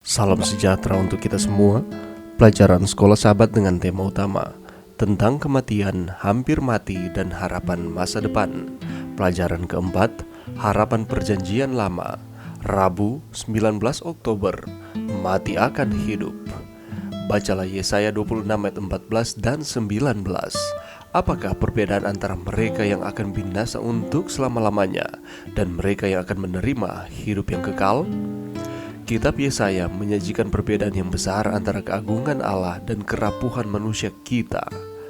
Salam sejahtera untuk kita semua. Pelajaran Sekolah Sahabat dengan tema utama tentang kematian, hampir mati, dan harapan masa depan. Pelajaran keempat, harapan perjanjian lama. Rabu 19 Oktober, mati akan hidup. Bacalah Yesaya 26 ayat 14 dan 19. Apakah perbedaan antara mereka yang akan binasa untuk selama-lamanya dan mereka yang akan menerima hidup yang kekal? Kitab Yesaya menyajikan perbedaan yang besar antara keagungan Allah dan kerapuhan manusia kita.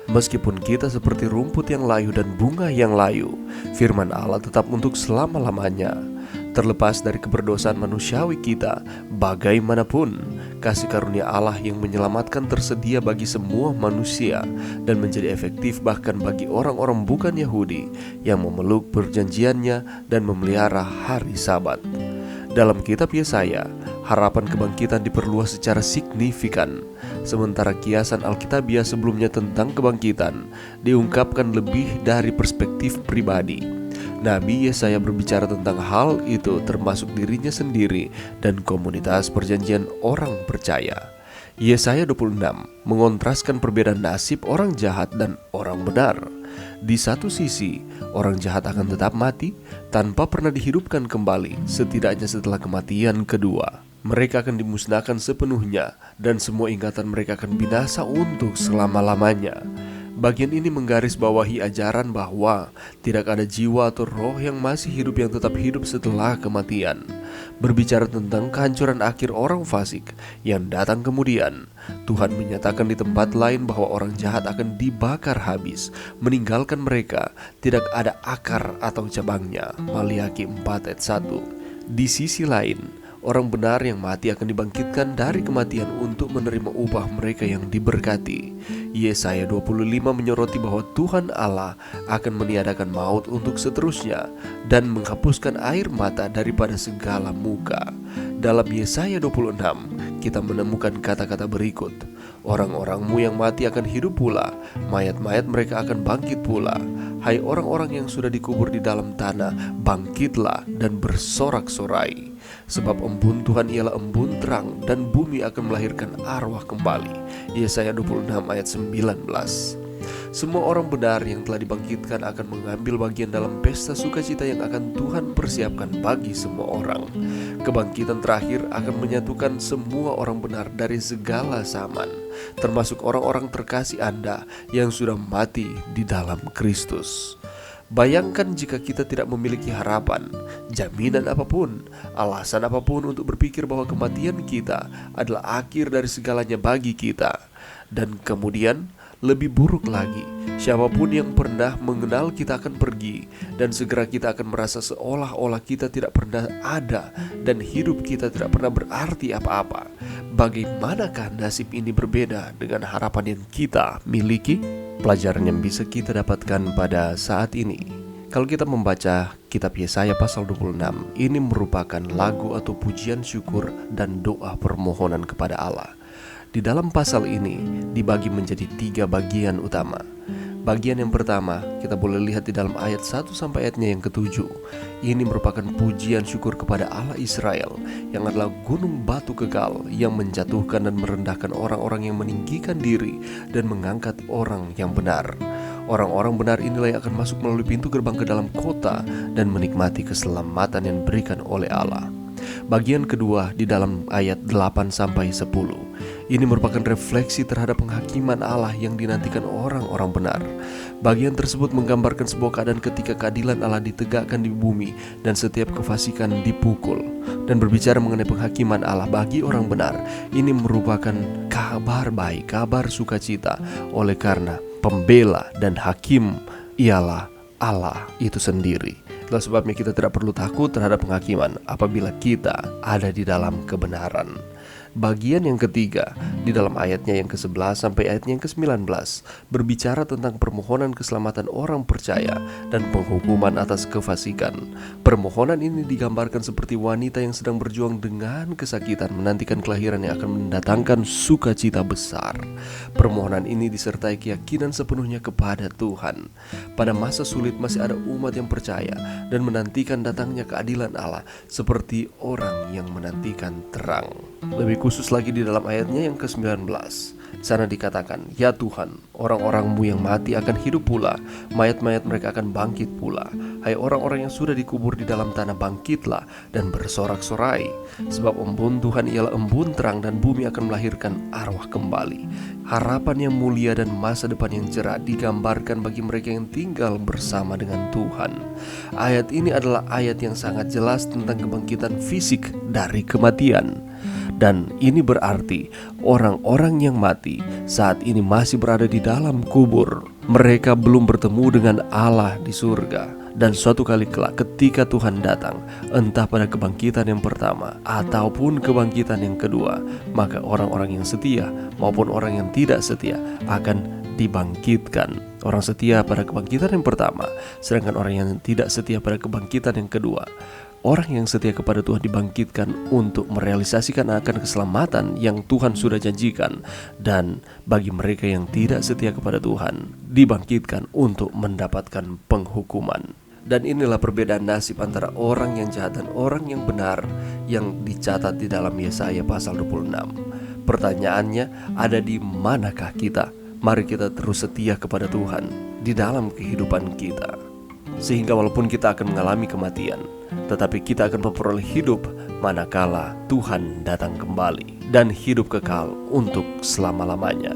Meskipun kita seperti rumput yang layu dan bunga yang layu, firman Allah tetap untuk selama-lamanya. Terlepas dari keberdosaan manusiawi kita, bagaimanapun, kasih karunia Allah yang menyelamatkan tersedia bagi semua manusia dan menjadi efektif bahkan bagi orang-orang bukan Yahudi yang memeluk perjanjiannya dan memelihara hari Sabat. Dalam kitab Yesaya, harapan kebangkitan diperluas secara signifikan, sementara kiasan Alkitabiah sebelumnya tentang kebangkitan diungkapkan lebih dari perspektif pribadi. Nabi Yesaya berbicara tentang hal itu termasuk dirinya sendiri dan komunitas perjanjian orang percaya. Yesaya 26 mengontraskan perbedaan nasib orang jahat dan orang benar. Di satu sisi, orang jahat akan tetap mati tanpa pernah dihidupkan kembali, setidaknya setelah kematian kedua. Mereka akan dimusnahkan sepenuhnya dan semua ingatan mereka akan binasa untuk selama-lamanya. Bagian ini menggarisbawahi ajaran bahwa tidak ada jiwa atau roh yang masih hidup yang tetap hidup setelah kematian. Berbicara tentang kehancuran akhir orang fasik yang datang kemudian, Tuhan menyatakan di tempat lain bahwa orang jahat akan dibakar habis, meninggalkan mereka tidak ada akar atau cabangnya. Maliaki 4 ayat 1. Di sisi lain, orang benar yang mati akan dibangkitkan dari kematian untuk menerima upah mereka yang diberkati. Yesaya 25 menyoroti bahwa Tuhan Allah akan meniadakan maut untuk seterusnya dan menghapuskan air mata daripada segala muka. Dalam Yesaya 26 kita menemukan kata-kata berikut: orang-orangmu yang mati akan hidup pula, mayat-mayat mereka akan bangkit pula. Hai orang-orang yang sudah dikubur di dalam tanah, bangkitlah dan bersorak-sorai. Sebab embun Tuhan ialah embun terang, dan bumi akan melahirkan arwah kembali. Yesaya 26 ayat 19. Semua orang benar yang telah dibangkitkan akan mengambil bagian dalam pesta sukacita yang akan Tuhan persiapkan bagi semua orang. Kebangkitan terakhir akan menyatukan semua orang benar dari segala zaman, termasuk orang-orang terkasih Anda yang sudah mati di dalam Kristus. Bayangkan jika kita tidak memiliki harapan, jaminan apapun, alasan apapun untuk berpikir bahwa kematian kita adalah akhir dari segalanya bagi kita. Dan kemudian, lebih buruk lagi, siapapun yang pernah mengenal kita akan pergi, dan segera kita akan merasa seolah-olah kita tidak pernah ada dan hidup kita tidak pernah berarti apa-apa. Bagaimanakah nasib ini berbeda dengan harapan yang kita miliki? Pelajaran yang bisa kita dapatkan pada saat ini, kalau kita membaca kitab Yesaya pasal 26, ini merupakan lagu atau pujian syukur dan doa permohonan kepada Allah. Di dalam pasal ini dibagi menjadi 3 bagian utama. Bagian yang pertama kita boleh lihat di dalam ayat 1 sampai ayatnya yang ke-7. Ini merupakan pujian syukur kepada Allah Israel, yang adalah gunung batu kekal yang menjatuhkan dan merendahkan orang-orang yang meninggikan diri dan mengangkat orang yang benar. Orang-orang benar inilah yang akan masuk melalui pintu gerbang ke dalam kota dan menikmati keselamatan yang diberikan oleh Allah. Bagian kedua di dalam ayat 8 sampai 10. Ini merupakan refleksi terhadap penghakiman Allah yang dinantikan orang-orang benar. Bagian tersebut menggambarkan sebuah keadaan ketika keadilan Allah ditegakkan di bumi dan setiap kefasikan dipukul. Dan berbicara mengenai penghakiman Allah bagi orang benar, ini merupakan kabar baik, kabar sukacita, oleh karena pembela dan hakim ialah Allah itu sendiri. Itulah sebabnya kita tidak perlu takut terhadap penghakiman apabila kita ada di dalam kebenaran. Bagian yang ketiga di dalam ayatnya yang ke-11 sampai ayatnya yang ke-19 berbicara tentang permohonan keselamatan orang percaya dan penghukuman atas kefasikan. Permohonan ini digambarkan seperti wanita yang sedang berjuang dengan kesakitan menantikan kelahiran yang akan mendatangkan sukacita besar. Permohonan ini disertai keyakinan sepenuhnya kepada Tuhan. Pada masa sulit masih ada umat yang percaya dan menantikan datangnya keadilan Allah seperti orang yang menantikan terang. Lebih khusus lagi di dalam ayatnya yang ke-19, sana dikatakan, "Ya Tuhan, orang-orang-Mu yang mati akan hidup pula, mayat-mayat mereka akan bangkit pula. Hai orang-orang yang sudah dikubur di dalam tanah, bangkitlah dan bersorak-sorai. Sebab embun Tuhan ialah embun terang, dan bumi akan melahirkan arwah kembali." Harapan yang mulia dan masa depan yang cerah digambarkan bagi mereka yang tinggal bersama dengan Tuhan. Ayat ini adalah ayat yang sangat jelas tentang kebangkitan fisik dari kematian. Dan ini berarti orang-orang yang mati saat ini masih berada di dalam kubur. Mereka belum bertemu dengan Allah di surga. Dan suatu kali kelak ketika Tuhan datang, entah pada kebangkitan yang pertama ataupun kebangkitan yang kedua, maka orang-orang yang setia maupun orang yang tidak setia akan dibangkitkan. Orang setia pada kebangkitan yang pertama, sedangkan orang yang tidak setia pada kebangkitan yang kedua. Orang yang setia kepada Tuhan dibangkitkan untuk merealisasikan akan keselamatan yang Tuhan sudah janjikan. Dan bagi mereka yang tidak setia kepada Tuhan, dibangkitkan untuk mendapatkan penghukuman. Dan inilah perbedaan nasib antara orang yang jahat dan orang yang benar yang dicatat di dalam Yesaya pasal 26. Pertanyaannya, ada di manakah kita? Mari kita terus setia kepada Tuhan di dalam kehidupan kita, sehingga walaupun kita akan mengalami kematian, tetapi kita akan memperoleh hidup manakala Tuhan datang kembali, dan hidup kekal untuk selama-lamanya.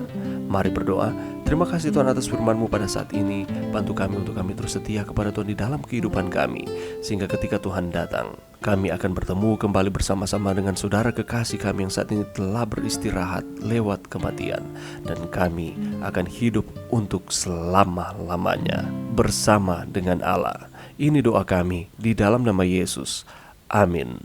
Mari berdoa. Terima kasih Tuhan atas firman-Mu pada saat ini. Bantu kami untuk kami terus setia kepada Tuhan di dalam kehidupan kami, sehingga ketika Tuhan datang, kami akan bertemu kembali bersama-sama dengan saudara kekasih kami yang saat ini telah beristirahat lewat kematian. Dan kami akan hidup untuk selama-lamanya bersama dengan Allah. Ini doa kami di dalam nama Yesus. Amin.